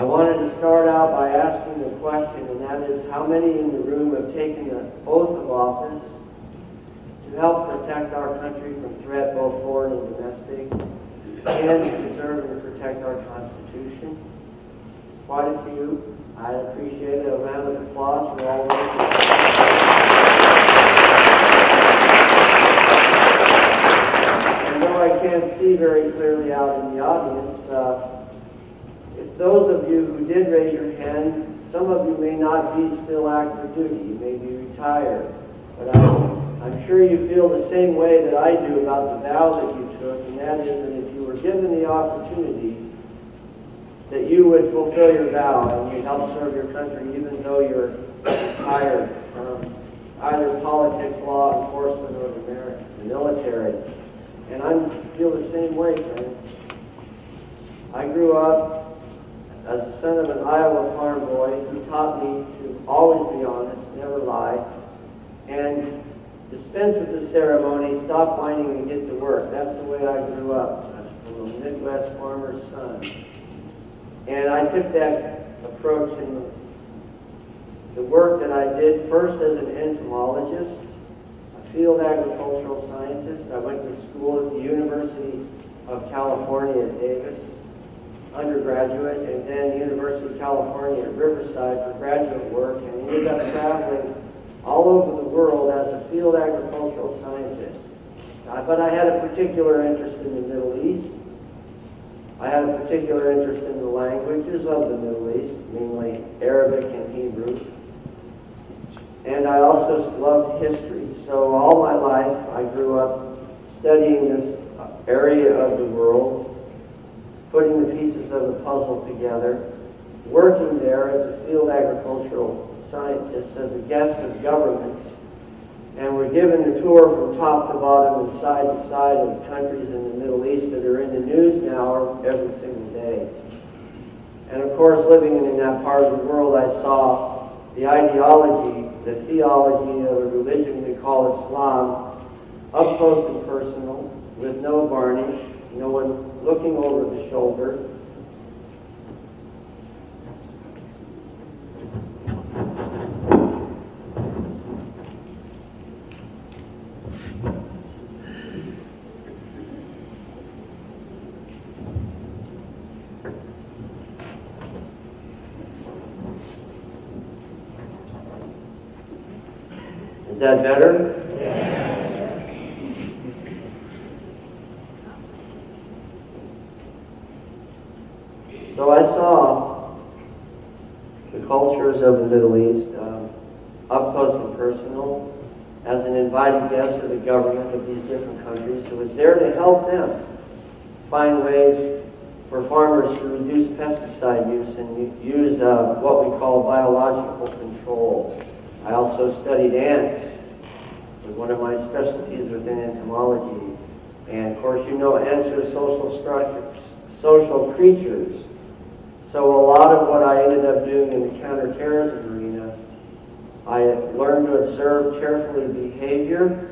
I wanted to start out by asking a question, and that is, how many in the room have taken the oath of office to help protect our country from threat, both foreign and domestic, and to preserve and protect our Constitution? Quite a few. I'd appreciate a round of applause for all those. And though I can't see very clearly out in the audience, if those of you who did raise your hand, some of you may not be still active duty. You may be retired. But I'm sure you feel the same way that I do about the vow that you took, and that is that if you were given the opportunity, that you would fulfill your vow and you'd help serve your country even though you're retired from either politics, law enforcement, or the military. And I feel the same way, friends. I grew up as the son of an Iowa farm boy who taught me to always be honest, never lie, and dispense with the ceremony, stop whining and get to work. That's the way I grew up. I'm a Midwest farmer's son. And I took that approach in the work that I did first as an entomologist, a field agricultural scientist. I went to school at the University of California at Davis, undergraduate, and then University of California at Riverside for graduate work, and ended up traveling all over the world as a field agricultural scientist. But I had a particular interest in the Middle East. I had a particular interest in the languages of the Middle East, mainly Arabic and Hebrew. And I also loved history. So all my life I grew up studying this area of the world, putting the pieces of the puzzle together, working there as a field agricultural scientist, as a guest of governments, and we're given the tour from top to bottom and side to side of countries in the Middle East that are in the news now every single day. And of course, living in that part of the world, I saw the ideology, the theology of a religion we call Islam, up close and personal, with no varnish, no one looking over the shoulder. Is that better? Yes. So I saw the cultures of the Middle East up close and personal as an invited guest of the government of these different countries who was there to help them find ways for farmers to reduce pesticide use and use what we call biological control. I also studied ants, was one of my specialties within entomology. And of course, you know, ants are social creatures. So a lot of what I ended up doing in the counterterrorism arena, I learned to observe carefully behavior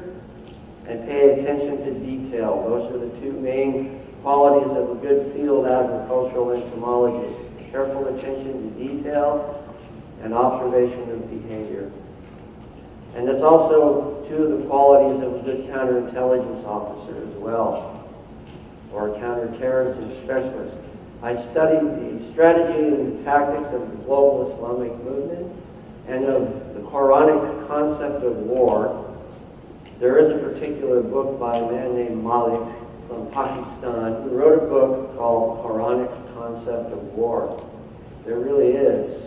and pay attention to detail. Those are the two main qualities of a good field agricultural entomologist: careful attention to detail and observation of behavior. And it's also two of the qualities of a good counterintelligence officer as well, or a counterterrorism specialist. I studied the strategy and the tactics of the global Islamic movement and of the Quranic concept of war. There is a particular book by a man named Malik from Pakistan who wrote a book called Quranic Concept of War. There really is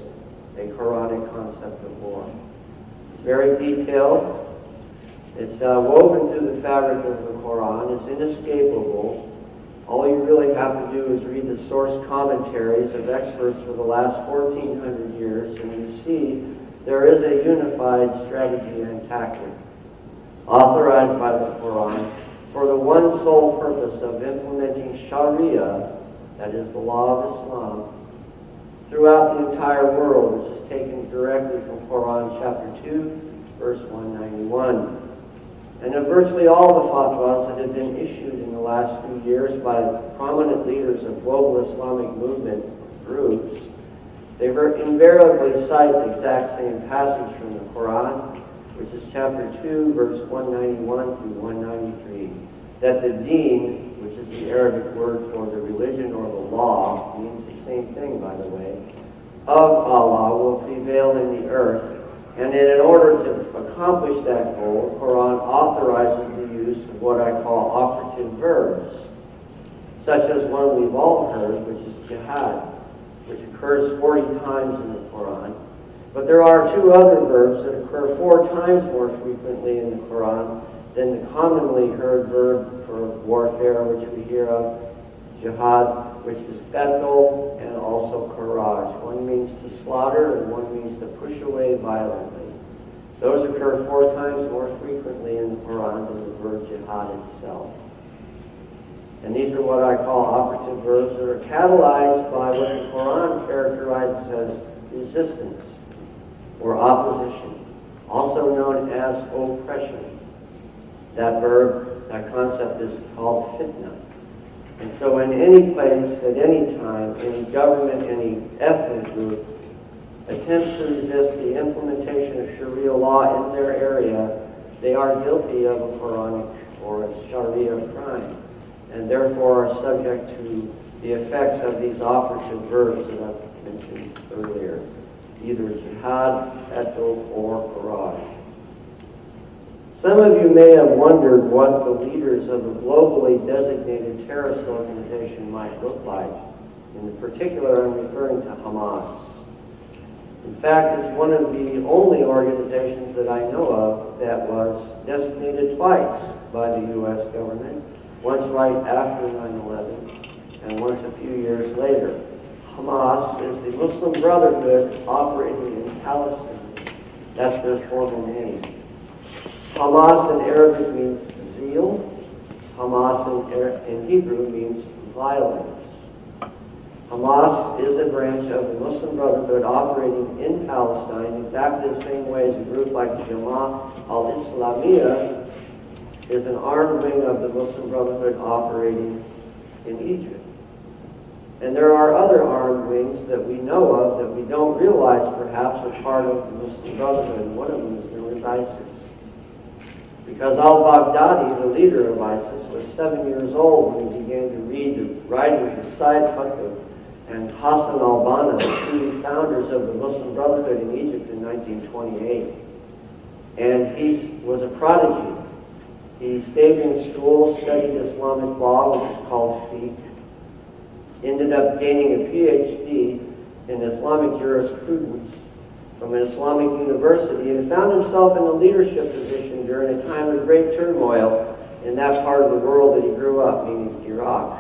a Quranic concept of war. It's very detailed. It's woven through the fabric of the Quran. It's inescapable. All you really have to do is read the source commentaries of experts for the last 1,400 years, and you see there is a unified strategy and tactic authorized by the Quran for the one sole purpose of implementing Sharia, that is the law of Islam, throughout the entire world, which is taken directly from Quran chapter 2, verse 191. And of virtually all the fatwas that have been issued in the last few years by prominent leaders of global Islamic movement groups, They invariably cite the exact same passage from the Quran, which is chapter 2, verse 191 through 193, that the deen, which is the Arabic word for the religion or the law, means the same thing, by the way, of Allah will prevail in the earth. And in order to accomplish that goal, the Quran authorizes the use of what I call operative verbs, such as one we've all heard, which is jihad, which occurs 40 times in the Quran. But there are two other verbs that occur 4 times more frequently in the Quran than the commonly heard verb for warfare, which we hear of, jihad, which is qatl, and also kharaj. One means to slaughter, and one means to push away violently. Those occur 4 times more frequently in the Quran than the verb jihad itself. And these are what I call operative verbs that are catalyzed by what the Quran characterizes as resistance or opposition, also known as oppression. That verb, that concept is called fitna. And so in any place, at any time, any government, any ethnic group attempts to resist the implementation of Sharia law in their area, they are guilty of a Quranic or a Sharia crime, and therefore are subject to the effects of these operative verbs that I've mentioned earlier, either jihad, qatl, or kharaj. Some of you may have wondered what the leaders of a globally designated terrorist organization might look like. In particular, I'm referring to Hamas. In fact, it's one of the only organizations that I know of that was designated twice by the U.S. government, once right after 9/11 and once a few years later. Hamas is the Muslim Brotherhood operating in Palestine. That's their formal name. Hamas in Arabic means zeal. Hamas in Hebrew means violence. Hamas is a branch of the Muslim Brotherhood operating in Palestine exactly the same way as a group like Jamaat al-Islamiyah is an armed wing of the Muslim Brotherhood operating in Egypt. And there are other armed wings that we know of that we don't realize perhaps are part of the Muslim Brotherhood. One of them is known as ISIS. Because al-Baghdadi, the leader of ISIS, was 7 years old when he began to read the writings of Sayyid Qutb and Hassan al-Banna, the two founders of the Muslim Brotherhood in Egypt in 1928. And he was a prodigy. He stayed in school, studied Islamic law, which is called fiqh, ended up gaining a PhD in Islamic jurisprudence from an Islamic university, and found himself in a leadership position during a time of great turmoil in that part of the world that he grew up, meaning Iraq.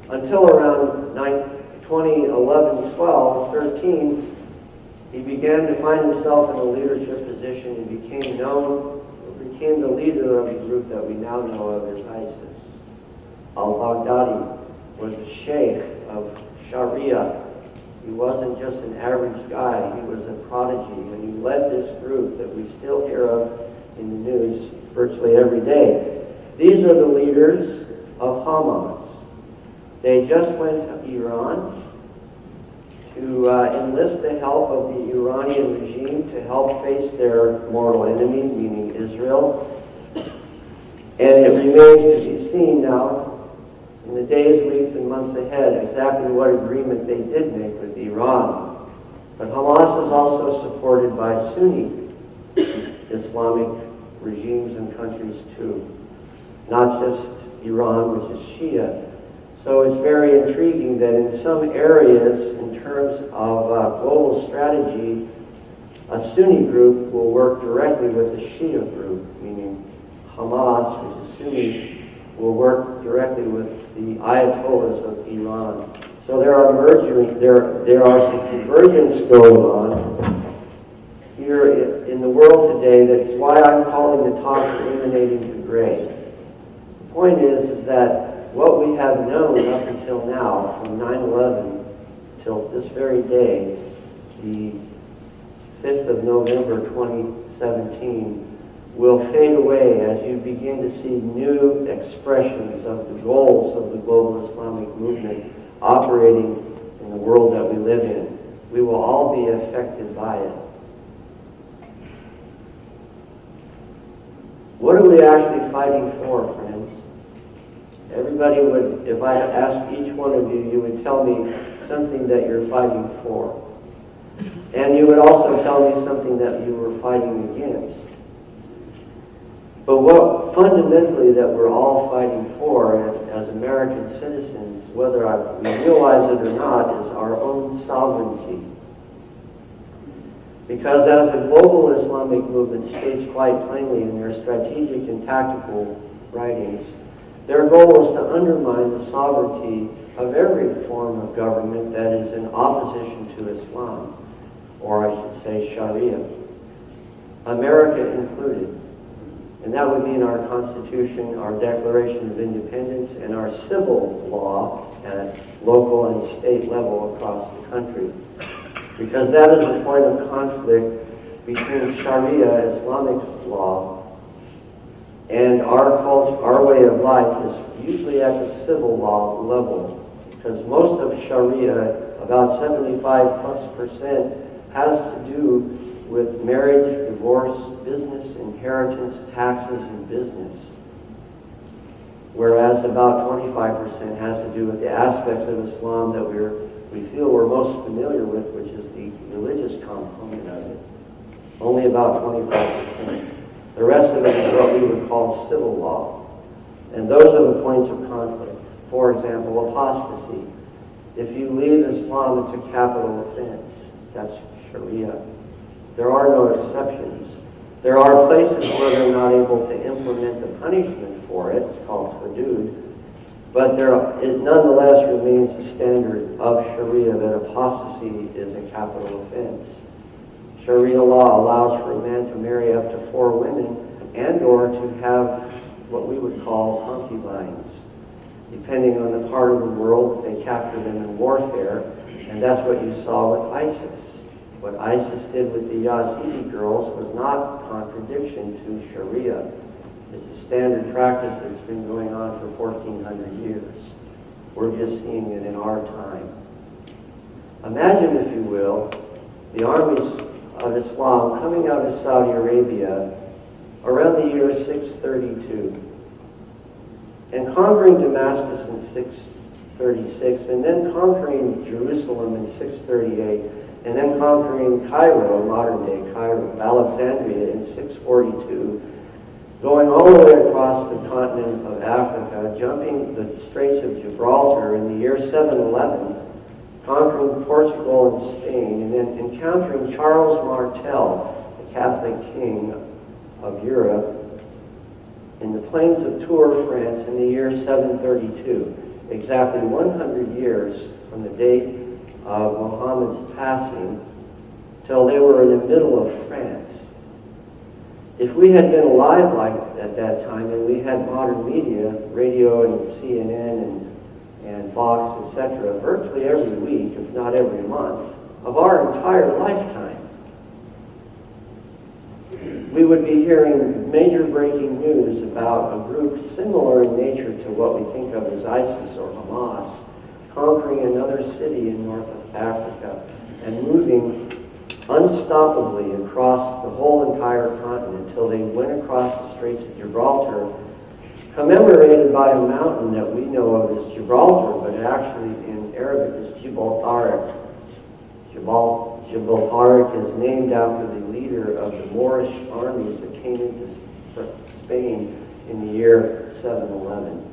Until around 2011, 12, 13, he began to find himself in a leadership position and became the leader of the group that we now know of as ISIS. Al-Baghdadi was a sheikh of Sharia. He wasn't just an average guy, he was a prodigy, and he led this group that we still hear of in the news virtually every day. These are the leaders of Hamas. They just went to Iran to enlist the help of the Iranian regime to help face their mortal enemy, meaning Israel. And it remains to be seen now, in the days, weeks, and months ahead, exactly what agreement they did make with Iran. But Hamas is also supported by Sunni Islamic regimes and countries too, not just Iran, which is Shia. So it's very intriguing that in some areas, in terms of global strategy, a Sunni group will work directly with the Shia group, meaning Hamas, which is Sunni, will work directly with the Ayatollahs of Iran. So there are some convergence going on here in the world today. That's why I'm calling the talk Eliminating the Gray. The point is that what we have known up until now, from 9/11 till this very day, the 5th of November 2017, will fade away as you begin to see new expressions of the goals of the global Islamic movement operating in the world that we live in. we will all be affected by it. What are we actually fighting for, friends? Everybody would, if I asked each one of you, you would tell me something that you're fighting for. And you would also tell me something that you were fighting against. But what fundamentally that we're all fighting for as American citizens, whether we realize it or not, is our own sovereignty. Because as the global Islamic movement states quite plainly in their strategic and tactical writings, their goal is to undermine the sovereignty of every form of government that is in opposition to Islam, or I should say Sharia, America included. And that would mean our Constitution, our Declaration of Independence, and our civil law at local and state level across the country. Because that is a point of conflict between Sharia, Islamic law, and our culture, our way of life is usually at the civil law level. Because most of Sharia, about 75+%, has to do with marriage, divorce, business, inheritance, taxes, and business. Whereas about 25% has to do with the aspects of Islam that we feel we're most familiar with, which is the religious component of it. Only about 25%. The rest of it is what we would call civil law. And those are the points of conflict. For example, apostasy. If you leave Islam, it's a capital offense. That's Sharia. There are no exceptions. There are places where they're not able to implement the punishment for it. It's called hudud. But it nonetheless remains the standard of Sharia that apostasy is a capital offense. Sharia law allows for a man to marry up to 4 women and or to have what we would call concubines. Depending on the part of the world, they capture them in warfare, and that's what you saw with ISIS. What ISIS did with the Yazidi girls was not contradiction to Sharia. It's a standard practice that's been going on for 1,400 years. We're just seeing it in our time. Imagine, if you will, the armies of Islam coming out of Saudi Arabia around the year 632 and conquering Damascus in 636 and then conquering Jerusalem in 638 and then conquering Cairo, modern-day Cairo, Alexandria in 642, going all the way across the continent of Africa, jumping the Straits of Gibraltar in the year 711, conquering Portugal and Spain, and then encountering Charles Martel, the Catholic king of Europe, in the plains of Tours, France, in the year 732, exactly 100 years from the date of Muhammad's passing, till they were in the middle of France. If we had been alive at that time, and we had modern media, radio and CNN and Fox, etc., virtually every week, if not every month, of our entire lifetime, we would be hearing major breaking news about a group similar in nature to what we think of as ISIS or Hamas, conquering another city in North Africa and moving unstoppably across the whole entire continent until they went across the Straits of Gibraltar, commemorated by a mountain that we know of as Gibraltar, but actually in Arabic is Jibal Tariq. Jibal Tariq is named after the leader of the Moorish armies that came into Spain in the year 711.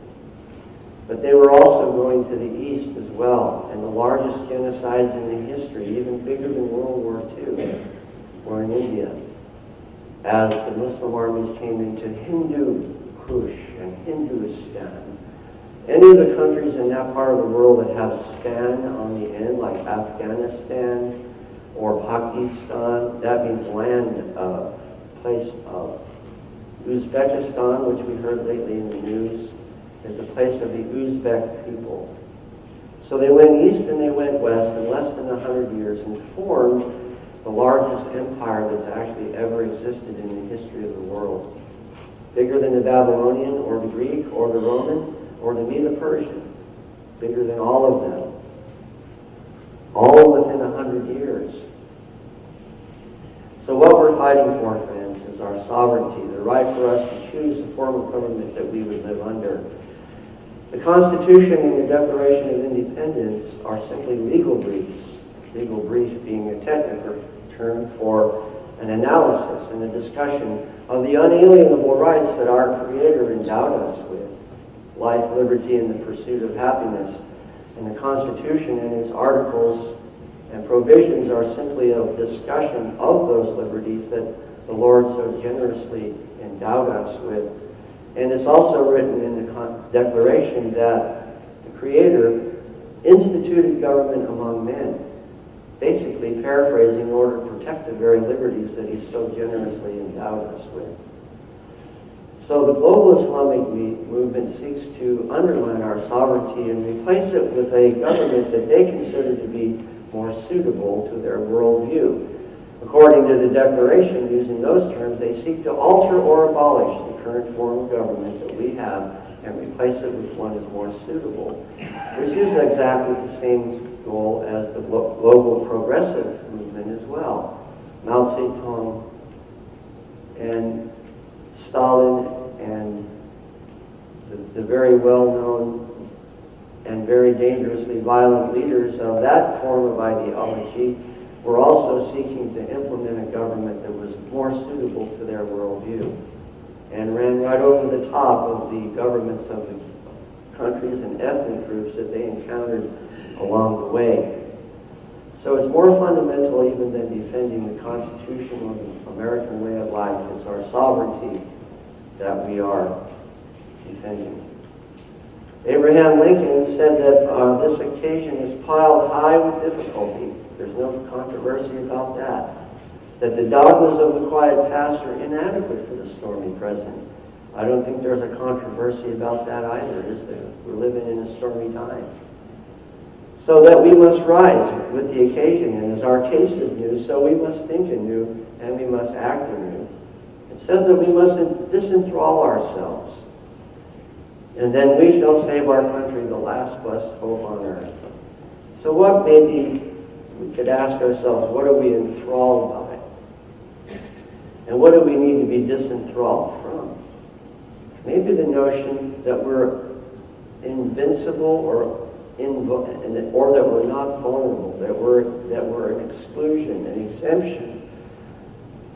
But they were also going to the east as well, and the largest genocides in the history, even bigger than World War II, were in India, as the Muslim armies came into Hindu Kush and Hindustan. Any of the countries in that part of the world that have stan on the end, like Afghanistan or Pakistan, that means land, place of Uzbekistan, which we heard lately in the news, is the place of the Uzbek people. So they went east and they went west in less than 100 years and formed the largest empire that's actually ever existed in the history of the world. Bigger than the Babylonian or the Greek or the Roman or the Medo-Persian. Bigger than all of them. All within 100 100 years. So what we're fighting for, friends, is our sovereignty, the right for us to choose the form of government that we would live under. The Constitution and the Declaration of Independence are simply legal briefs, legal brief being a technical term for an analysis and a discussion of the unalienable rights that our Creator endowed us with: life, liberty, and the pursuit of happiness. And the Constitution and its articles and provisions are simply a discussion of those liberties that the Lord so generously endowed us with. And it's also written in the Declaration that the Creator instituted government among men, basically paraphrasing, in order to protect the very liberties that He so generously endowed us with. So the global Islamic movement seeks to undermine our sovereignty and replace it with a government that they consider to be more suitable to their worldview. According to the Declaration, using those terms, they seek to alter or abolish the current form of government that we have and replace it with one that's more suitable, which is exactly the same goal as the global progressive movement as well. Mao Zedong and Stalin and the very well-known and very dangerously violent leaders of that form of ideology were also seeking to implement a government that was more suitable to their worldview and ran right over the top of the governments of the countries and ethnic groups that they encountered along the way. So it's more fundamental even than defending the Constitution or the American way of life. It's our sovereignty that we are defending. Abraham Lincoln said that this occasion is piled high with difficulty. There's no controversy about that. That the dogmas of the quiet past are inadequate for the stormy present. I don't think there's a controversy about that either, is there? We're living in a stormy time. So that we must rise with the occasion, and as our case is new, so we must think anew and we must act anew. It says that we must disenthrall ourselves, and then we shall save our country, the last blessed hope on earth. So what maybe we could ask ourselves, what are we enthralled by? And what do we need to be disenthralled from? Maybe the notion that we're invincible or that we're not vulnerable, that we're an exclusion, an exemption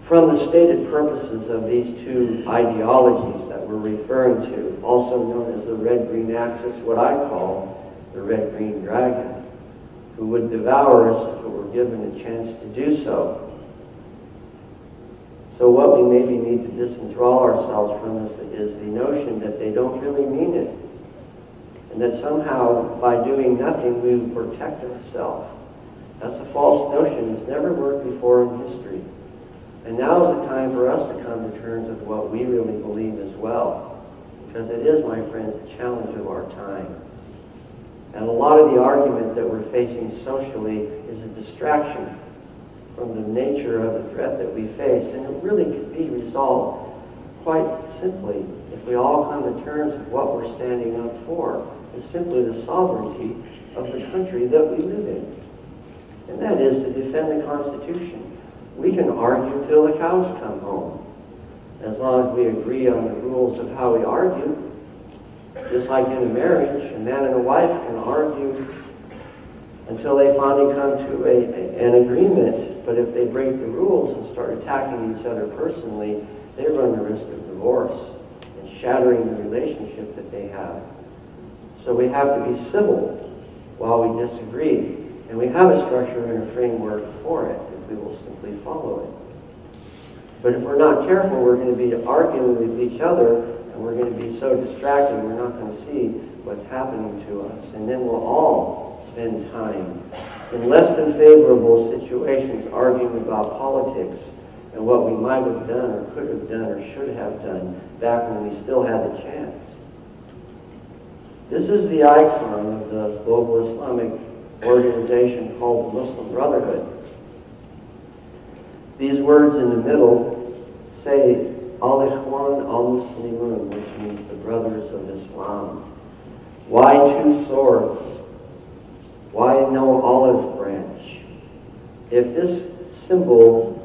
from the stated purposes of these two ideologies that we're referring to, also known as the red-green axis, what I call the red-green dragon, who would devour us if it were given a chance to do so. So what we maybe need to disenthrall ourselves from is the notion that they don't really mean it, and that somehow by doing nothing we protect ourselves. That's a false notion. It's never worked before in history. And now is the time for us to come to terms with what we really believe as well, because it is, my friends, the challenge of our time. And a lot of the argument that we're facing socially is a distraction from the nature of the threat that we face, and it really could be resolved quite simply if we all come to terms with what we're standing up for. It's simply the sovereignty of the country that we live in, and that is to defend the Constitution. We can argue till the cows come home, as long as we agree on the rules of how we argue. Just like in a marriage, a man and a wife can argue until they finally come to an agreement. But if they break the rules and start attacking each other personally, they run the risk of divorce and shattering the relationship that they have. So we have to be civil while we disagree. And we have a structure and a framework for it if we will simply follow it. But if we're not careful, we're going to be arguing with each other, and we're going to be so distracted we're not going to see what's happening to us. And then we'll all spend time in less than favorable situations arguing about politics and what we might have done or could have done or should have done back when we still had the chance. This is the icon of the global Islamic organization called the Muslim Brotherhood. These words in the middle say Al-Ikhwan al-Muslimun, which means the brothers of Islam. Why two swords? Why no olive branch? if this symbol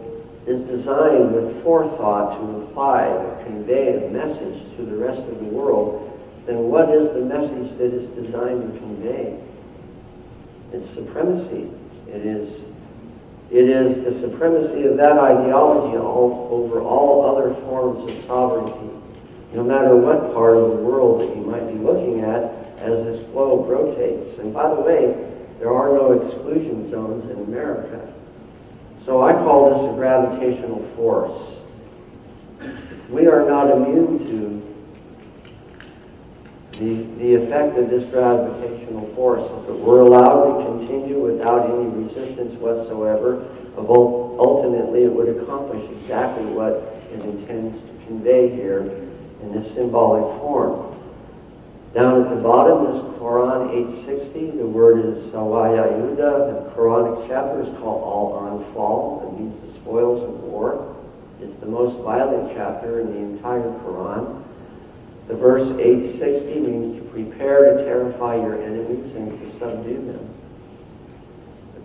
is designed with forethought to imply or convey a message to the rest of the world, then what is the message that it's designed to convey? It's supremacy. It is the supremacy of that ideology over all other forms of sovereignty, no matter what part of the world that you might be looking at as this globe rotates. And by the way, there are no exclusion zones in America. So I call this a gravitational force. We are not immune to the effect of this gravitational force. If it were allowed to continue without any resistance whatsoever, ultimately it would accomplish exactly what it intends to convey here in this symbolic form. Down at the bottom is Quran 860. The word is Sawayayuda. The Quranic chapter is called Al-Anfal. It means the spoils of war. It's the most violent chapter in the entire Quran. The verse 860 means to prepare to terrify your enemies and to subdue them.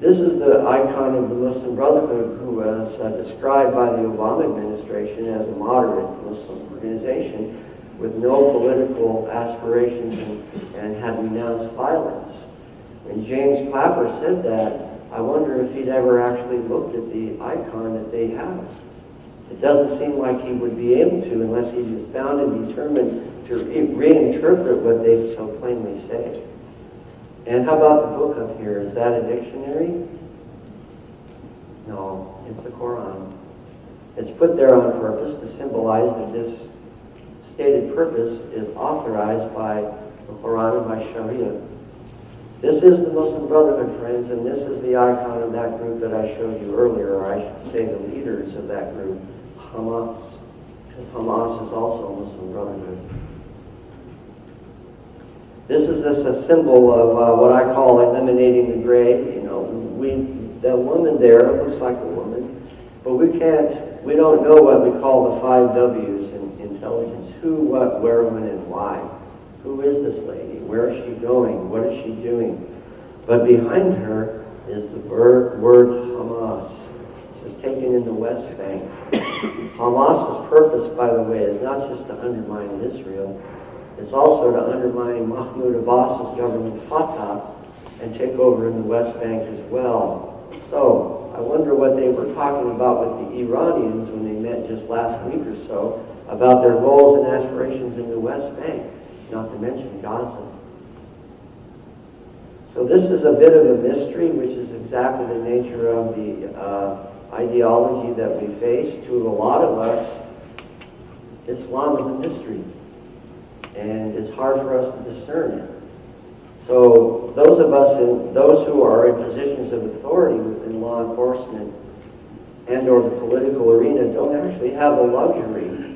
This is the icon of the Muslim Brotherhood, who was described by the Obama administration as a moderate Muslim organization with no political aspirations and had renounced violence. When James Clapper said that, I wonder if he'd ever actually looked at the icon that they have. It doesn't seem like he would be able to unless he was bound and determined to reinterpret what they so plainly say. And how about the book up here? Is that a dictionary? No, it's the Quran. It's put there on purpose to symbolize that this stated purpose is authorized by the Quran and by Sharia. This is the Muslim Brotherhood, friends, and this is the icon of that group that I showed you earlier, or I should say the leaders of that group, Hamas. Because Hamas is also a Muslim Brotherhood. This is just a symbol of what I call eliminating the gray. You know, the woman there looks like a woman, but we don't know what we call the 5 W's in intelligence. Who, what, where, when, and why. Who is this lady? Where is she going? What is she doing? But behind her is the word Hamas. This is taken in the West Bank. Hamas's purpose, by the way, is not just to undermine Israel. It's also to undermine Mahmoud Abbas's government, Fatah, and take over in the West Bank as well. So, I wonder what they were talking about with the Iranians when they met just last week or so about their goals and aspirations in the West Bank, not to mention Gaza. So this is a bit of a mystery, which is exactly the nature of the ideology that we face. To a lot of us, Islam is a mystery, and it's hard for us to discern it. So those of us, those who are in positions of authority within law enforcement and or the political arena don't actually have the luxury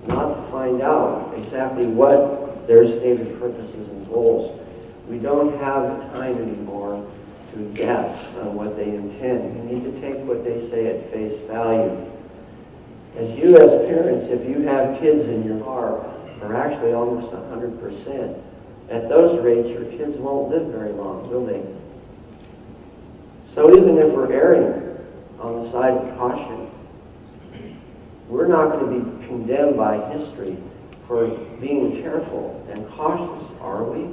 not to find out exactly what their stated purposes and goals. We don't have the time anymore to guess on what they intend. We need to take what they say at face value. As you as parents, if you have kids in your heart, are actually almost 100%, at those rates your kids won't live very long, will they? So even if we're erring on the side of caution, we're not going to be condemned by history for being careful and cautious, are we?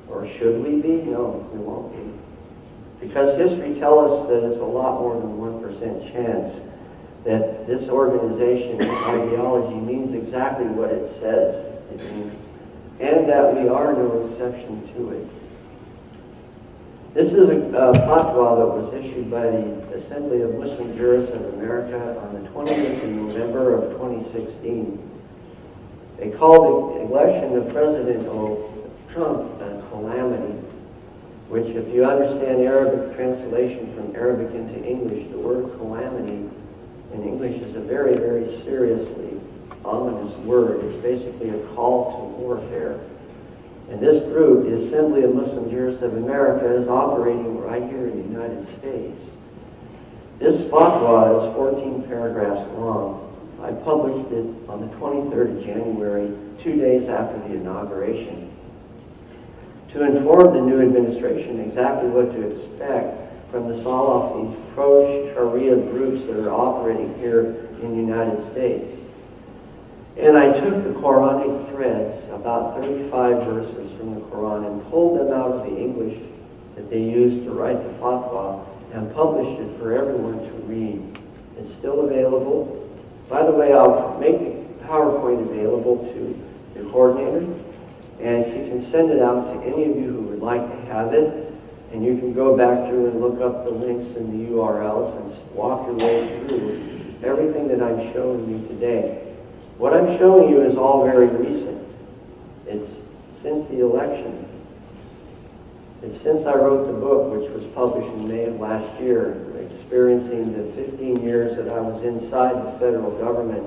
Or should we be? No, we won't be. Because history tells us that it's a lot more than 1% chance that this organization, this ideology means exactly what it says it means, and that we are no exception to it. This is a fatwa that was issued by the Assembly of Muslim Jurists of America on the 20th of November of 2016. They called the election of President Trump a calamity, which, if you understand Arabic translation from Arabic into English, the word calamity in English is a very, very seriously ominous word. It's basically a call to warfare. And this group, the Assembly of Muslim Jurists of America, is operating right here in the United States. This fatwa is 14 paragraphs long. I published it on the 23rd of January, 2 days after the inauguration, to inform the new administration exactly what to expect from the Salafi pro-Sharia groups that are operating here in the United States. And I took the Quranic threads, about 35 verses from the Quran, and pulled them out of the English that they used to write the fatwa and published it for everyone to read. It's still available. By the way, I'll make the PowerPoint available to the coordinator, and she can send it out to any of you who would like to have it, and you can go back through and look up the links and the URLs and walk your way through everything that I'm showing you today. What I'm showing you is all very recent. It's since the election. It's since I wrote the book, which was published in May of last year, experiencing the 15 years that I was inside the federal government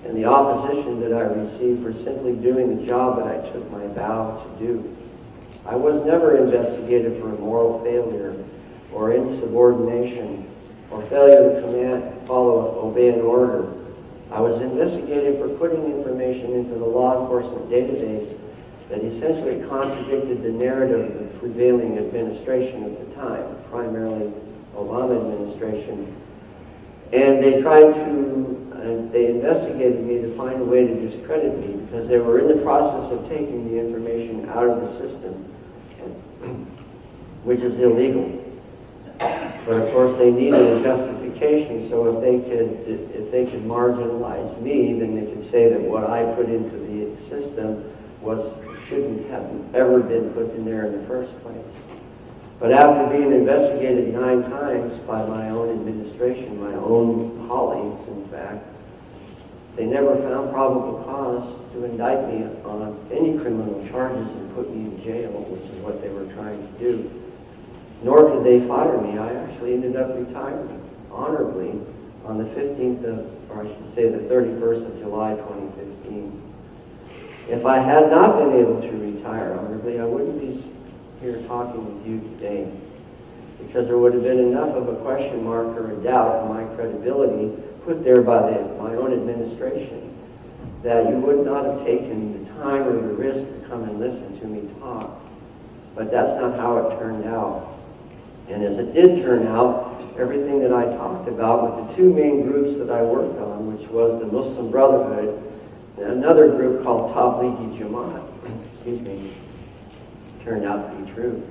and the opposition that I received for simply doing the job that I took my vow to do. I was never investigated for a moral failure or insubordination or failure to command, follow, obey an order. I was investigated for putting information into the law enforcement database that essentially contradicted the narrative of the prevailing administration at the time, primarily Obama administration. And they tried to, they investigated me to find a way to discredit me because they were in the process of taking the information out of the system, which is illegal. But of course they needed a justification, so if they could marginalize me, then they could say that what I put into the system shouldn't have ever been put in there in the first place. But after being investigated 9 times by my own administration, my own colleagues, in fact, they never found probable cause to indict me on any criminal charges and put me in jail, which is what they were trying to do. Nor could they fire me. I actually ended up retiring honorably on the 15th of, or I should say the 31st of July, 2015. If I had not been able to retire honorably, I wouldn't be here talking with you today, because there would have been enough of a question mark or a doubt in my credibility put there by my own administration that you would not have taken the time or the risk to come and listen to me talk. But that's not how it turned out. And as it did turn out, everything that I talked about with the 2 main groups that I worked on, which was the Muslim Brotherhood and another group called Tablighi Jamaat, turned out to be true.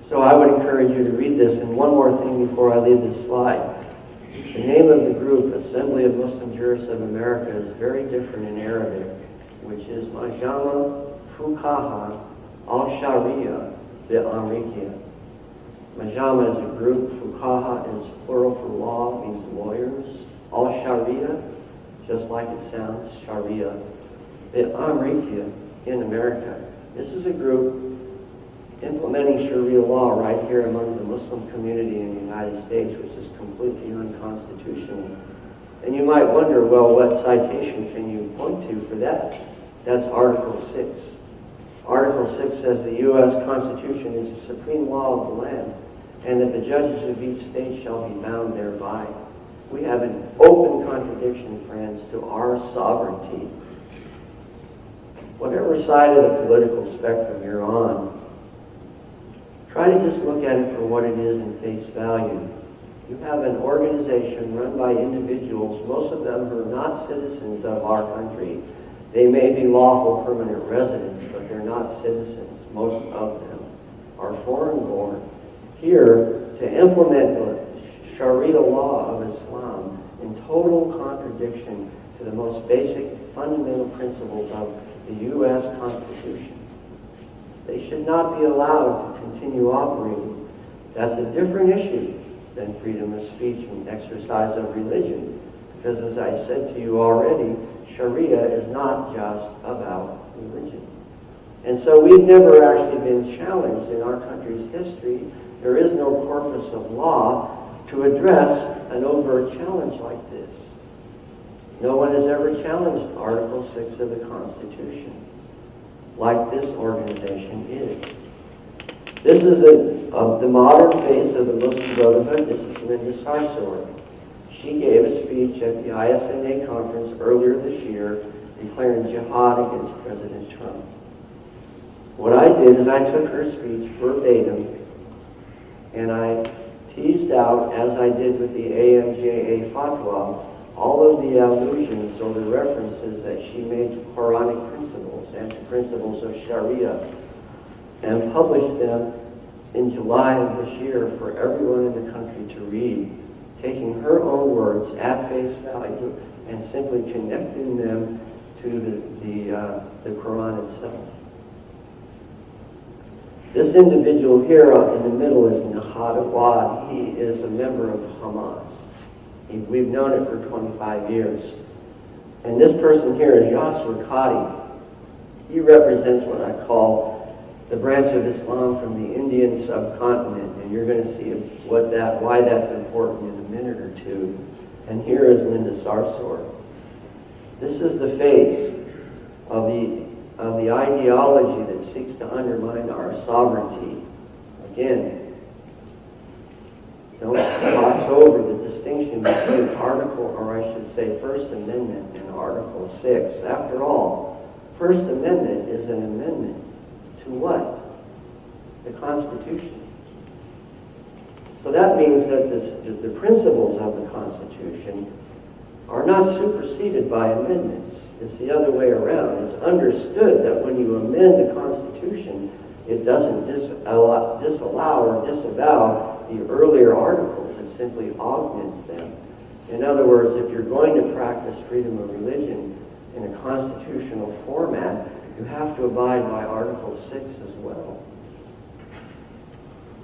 So I would encourage you to read this. And one more thing before I leave this slide. The name of the group, Assembly of Muslim Jurists of America, is very different in Arabic, which is Majama Fuqaha al-Sharia Amrikia. Majama is a group, Fuqaha is plural for law, means lawyers. Al-Sharia, just like it sounds, Sharia. Amrikia in America. This is a group implementing Sharia law right here among the Muslim community in the United States, which is completely unconstitutional. And you might wonder, well, what citation can you point to for that? That's Article 6. Article 6 says the U.S. Constitution is the supreme law of the land, and that the judges of each state shall be bound thereby. We have an open contradiction, friends, to our sovereignty. Whatever side of the political spectrum you're on, try to just look at it for what it is in face value. You have an organization run by individuals, most of them who are not citizens of our country. They may be lawful permanent residents, but they're not citizens. Most of them are foreign-born, here to implement the Sharia law of Islam in total contradiction to the most basic fundamental principles of the U.S. Constitution. They should not be allowed to continue operating. That's a different issue than freedom of speech and exercise of religion. Because as I said to you already, Sharia is not just about religion. And so we've never actually been challenged in our country's history. There is no corpus of law to address an overt challenge like this. No one has ever challenged Article 6 of the Constitution like this organization is. This is the modern face of the Muslim Brotherhood. This is Linda Sarsour. She gave a speech at the ISNA conference earlier this year declaring jihad against President Trump. What I did is I took her speech verbatim And I teased out, as I did with the AMJA fatwa, all of the allusions or the references that she made to Quranic principles and to principles of Sharia, and published them in July of this year for everyone in the country to read, taking her own words at face value and simply connecting them to the Quran itself. This individual here in the middle is Nahad Awad. He is a member of Hamas. We've known it for 25 years. And this person here is Yasser Qadi. He represents what I call the branch of Islam from the Indian subcontinent, and you're going to see why that's important in a minute or two. And here is Linda Sarsour. This is the face of the ideology that seeks to undermine our sovereignty. Again, don't gloss over the distinction between Article, or I should say First Amendment, and Article 6. After all, First Amendment is an amendment to what? The Constitution. So that means that the principles of the Constitution are not superseded by amendments. It's the other way around. It's understood that when you amend the Constitution, it doesn't disallow or disavow the earlier articles. It simply augments them. In other words, if you're going to practice freedom of religion in a constitutional format, you have to abide by Article 6 as well.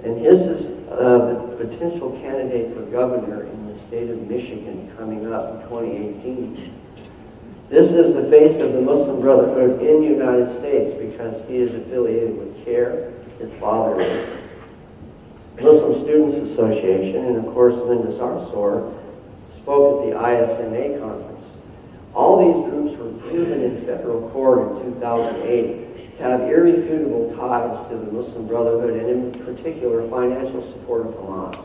And his is the potential candidate for governor in the state of Michigan coming up in 2018. This is the face of the Muslim Brotherhood in the United States because he is affiliated with CARE, his father is. Muslim Students Association, and of course Linda Sarsour spoke at the ISNA conference. All these groups were proven in federal court in 2008 to have irrefutable ties to the Muslim Brotherhood, and in particular financial support of Hamas.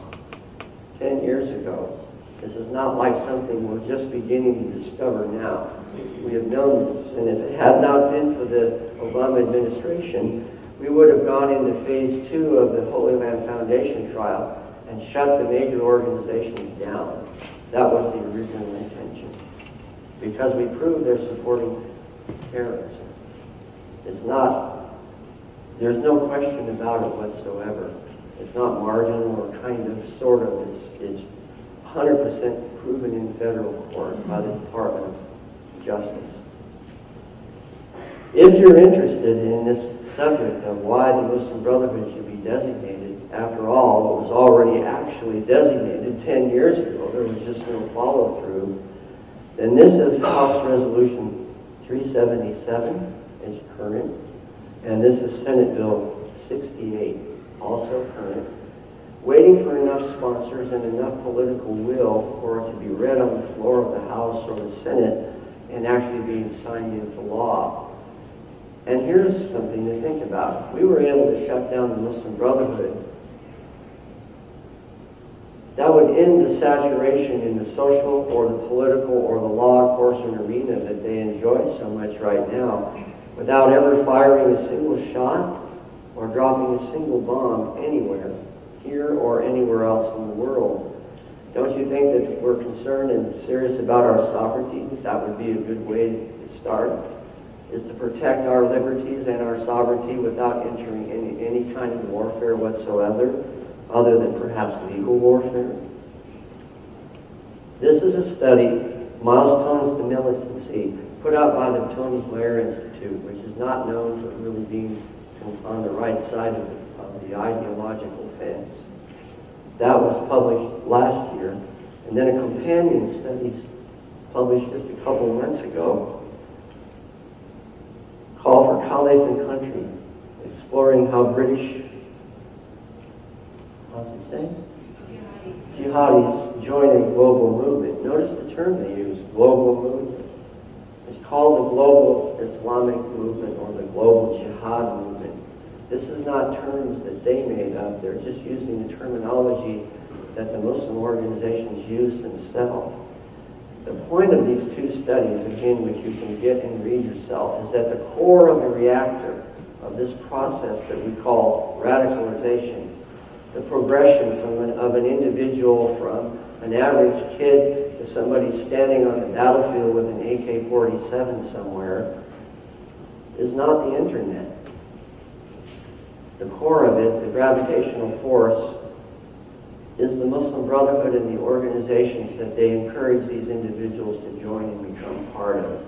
10 years ago. This is not like something we're just beginning to discover now. We have known this, and if it had not been for the Obama administration, we would have gone into phase 2 of the Holy Land Foundation trial and shut the major organizations down. That was the original intention. Because we proved they're supporting terrorism. It's not, there's no question about it whatsoever. It's not marginal or kind of, sort of. It's 100% proven in federal court by the Department of Justice. If you're interested in this subject of why the Muslim Brotherhood should be designated, after all, it was already actually designated 10 years ago. There was just no follow-through. Then this is House Resolution 377. It's current. And this is Senate Bill 68, also current. Waiting for enough sponsors and enough political will for it to be read on the floor of the House or the Senate and actually being signed into law. And here's something to think about. We were able to shut down the Muslim Brotherhood. That would end the saturation in the social or the political or the law enforcement arena that they enjoy so much right now without ever firing a single shot or dropping a single bomb anywhere, here or anywhere else in the world. Don't you think that if we're concerned and serious about our sovereignty, that would be a good way to start? Is to protect our liberties and our sovereignty without entering any kind of warfare whatsoever, other than perhaps legal warfare. This is a study, Milestones to Militancy, put out by the Tony Blair Institute, which is not known for really being on the right side of the ideological fence. That was published last year. And then a companion study published just a couple months ago, Call for Caliph and Country, exploring how British, how's it say? Jihadis join a global movement. Notice the term they use, global movement. It's called the Global Islamic Movement or the Global Jihad Movement. This is not terms that they made up. They're just using the terminology that the Muslim organizations use themselves. The point of these two studies, again, which you can get and read yourself, is that the core of the reactor of this process that we call radicalization the progression of an individual from an average kid to somebody standing on the battlefield with an AK-47 somewhere is not the internet. The core of it, the gravitational force, is the Muslim Brotherhood and the organizations that they encourage these individuals to join and become part of.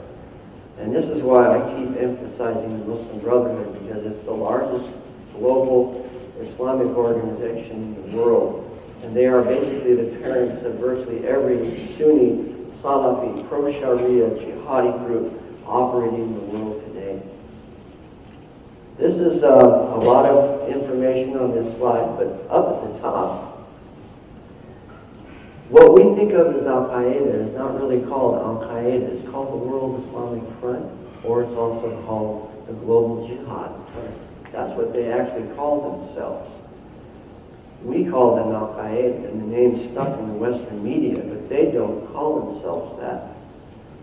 And this is why I keep emphasizing the Muslim Brotherhood, because it's the largest global Islamic organization in the world. And they are basically the parents of virtually every Sunni, Salafi, pro-Sharia, jihadi group operating in the world today. This is a lot of information on this slide, but up at the top, what we think of as Al-Qaeda is not really called Al-Qaeda. It's called the World Islamic Front, or it's also called the Global Jihad Front. That's what they actually call themselves. We call them Al-Qaeda, and the name's stuck in the Western media, but they don't call themselves that.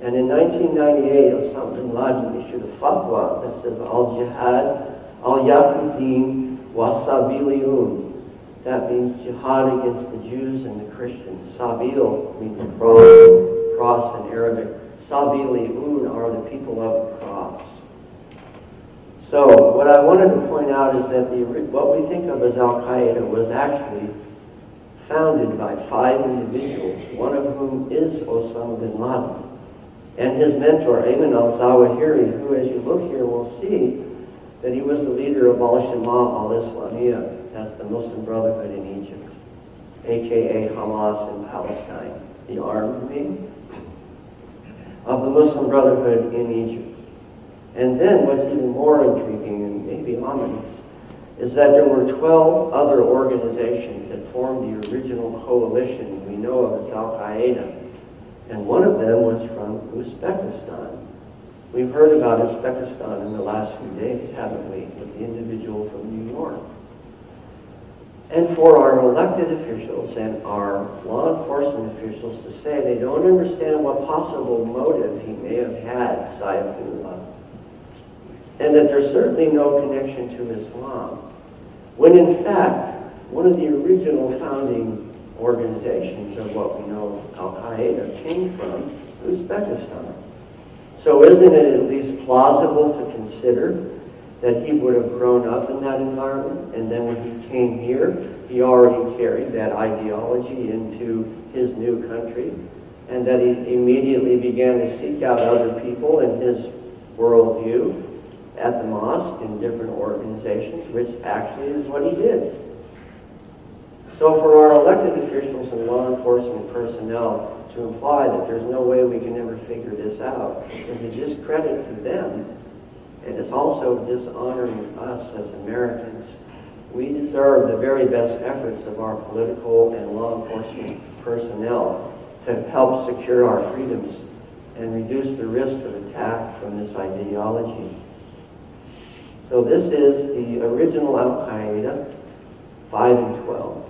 And in 1998, Osama bin Laden issued a fatwa that says Al-Jihad, Al-Yahudin, Wa-Sabiliyun. That means jihad against the Jews and the Christians. Sabil means cross in Arabic. Sabiliyun are the people of the cross. So what I wanted to point out is that what we think of as Al-Qaeda was actually founded by 5 individuals, one of whom is Osama bin Laden, and his mentor, Ayman al-Zawahiri, who, as you look here, will see that he was the leader of Al-Shama al-Islamiyah. That's the Muslim Brotherhood in Egypt, a.k.a. Hamas in Palestine, the armed wing of the Muslim Brotherhood in Egypt. And then what's even more intriguing and maybe ominous is that there were 12 other organizations that formed the original coalition we know of as Al-Qaeda. And one of them was from Uzbekistan. We've heard about Uzbekistan in the last few days, haven't we, with the individual from New York. And for our elected officials and our law enforcement officials to say they don't understand what possible motive he may have had, Saifullah, and that there's certainly no connection to Islam, when in fact, one of the original founding organizations of what we know Al-Qaeda came from Uzbekistan. So isn't it at least plausible to consider that he would have grown up in that environment, and then when he came here, he already carried that ideology into his new country, and that he immediately began to seek out other people in his worldview at the mosque in different organizations, which actually is what he did. So for our elected officials and law enforcement personnel to imply that there's no way we can ever figure this out is a discredit to them, and it's also dishonoring us as Americans. We deserve the very best efforts of our political and law enforcement personnel to help secure our freedoms and reduce the risk of attack from this ideology. So this is the original Al-Qaeda, 5 and 12.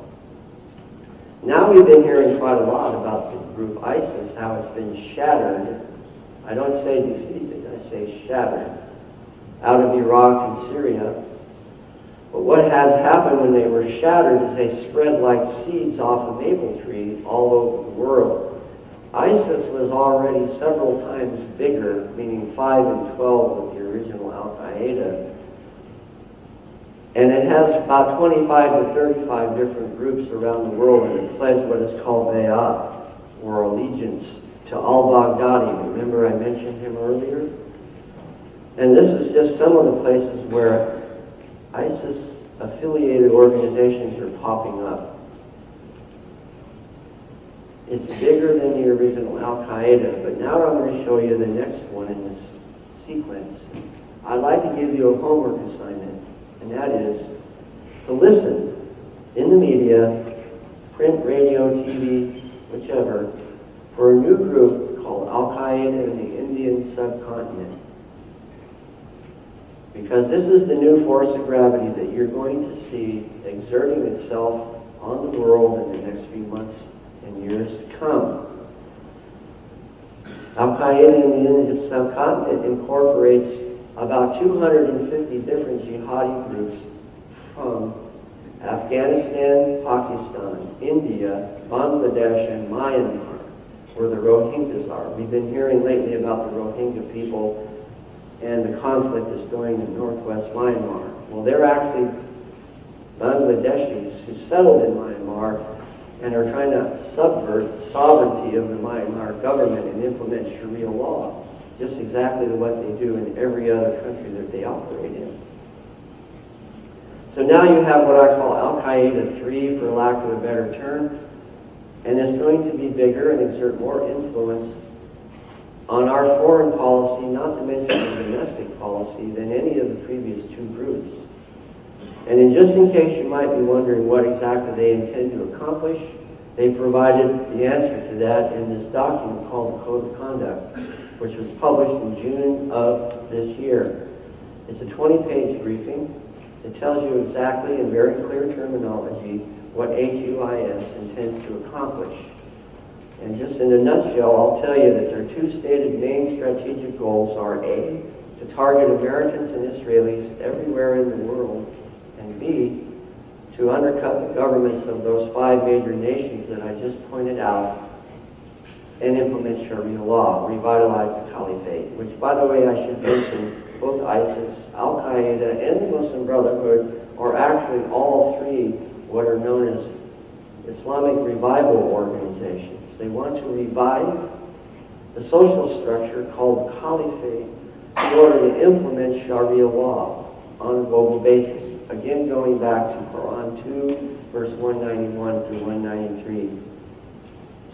Now we've been hearing quite a lot about the group ISIS, how it's been shattered. I don't say defeated, I say shattered, out of Iraq and Syria. But what had happened when they were shattered is they spread like seeds off a maple tree all over the world. ISIS was already several times bigger, meaning 5 and 12 with the original Al-Qaeda. And it has about 25 to 35 different groups around the world that have pledged what is called bay'at, or allegiance, to al-Baghdadi. Remember I mentioned him earlier? And this is just some of the places where ISIS-affiliated organizations are popping up. It's bigger than the original Al-Qaeda, but now I'm going to show you the next one in this sequence. I'd like to give you a homework assignment, and that is to listen in the media, print, radio, TV, whichever, for a new group called Al-Qaeda in the Indian subcontinent. Because this is the new force of gravity that you're going to see exerting itself on the world in the next few months and years to come. Al-Qaeda in the Indian subcontinent incorporates about 250 different jihadi groups from Afghanistan, Pakistan, India, Bangladesh, and Myanmar, where the Rohingyas are. We've been hearing lately about the Rohingya people and the conflict that's going in northwest Myanmar. Well, they're actually Bangladeshis who settled in Myanmar and are trying to subvert the sovereignty of the Myanmar government and implement Sharia law, just exactly what they do in every other country that they operate in. So now you have what I call Al-Qaeda 3, for lack of a better term, and it's going to be bigger and exert more influence on our foreign policy, not to mention the domestic policy, than any of the previous two groups. And just in case you might be wondering what exactly they intend to accomplish, they provided the answer to that in this document called the Code of Conduct, which was published in June of this year. It's a 20-page briefing. It tells you exactly, in very clear terminology, what HUIS intends to accomplish. And just in a nutshell, I'll tell you that their two stated main strategic goals are A, to target Americans and Israelis everywhere in the world, and B, to undercut the governments of those 5 major nations that I just pointed out and implement Sharia law, revitalize the caliphate, which, by the way, I should mention, both ISIS, Al-Qaeda, and the Muslim Brotherhood are actually all three what are known as Islamic revival organizations. They want to revive the social structure called the caliphate in order to implement Sharia law on a global basis. Again, going back to Quran 2, verse 191 through 193.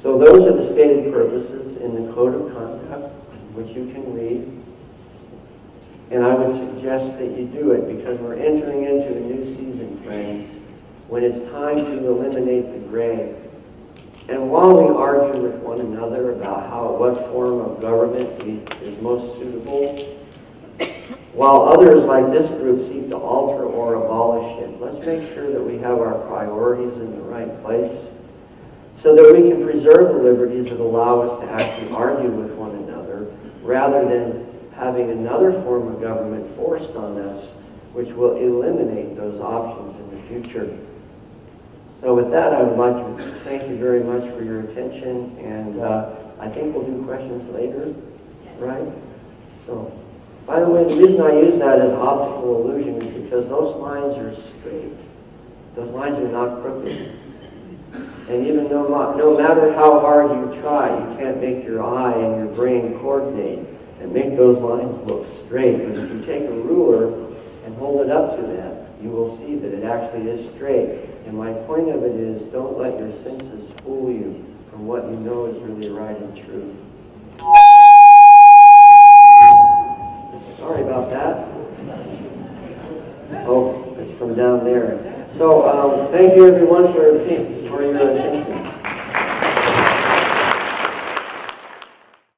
So those are the stated purposes in the Code of Conduct, which you can read. And I would suggest that you do it because we're entering into a new season, friends, when it's time to eliminate the gray. And while we argue with one another about what form of government is most suitable, while others like this group seek to alter or abolish it, let's make sure that we have our priorities in the right place so that we can preserve the liberties that allow us to actually argue with one another rather than having another form of government forced on us, which will eliminate those options in the future. So with that, I would like to thank you very much for your attention, and I think we'll do questions later, right? So, by the way, the reason I use that as optical illusion is because those lines are straight. Those lines are not crooked. And even no matter how hard you try, you can't make your eye and your brain coordinate and make those lines look straight. But if you take a ruler and hold it up to that, you will see that it actually is straight. And my point of it is, don't let your senses fool you from what you know is really right and true. Sorry about that. Oh, it's from down there. So thank you everyone for your attention.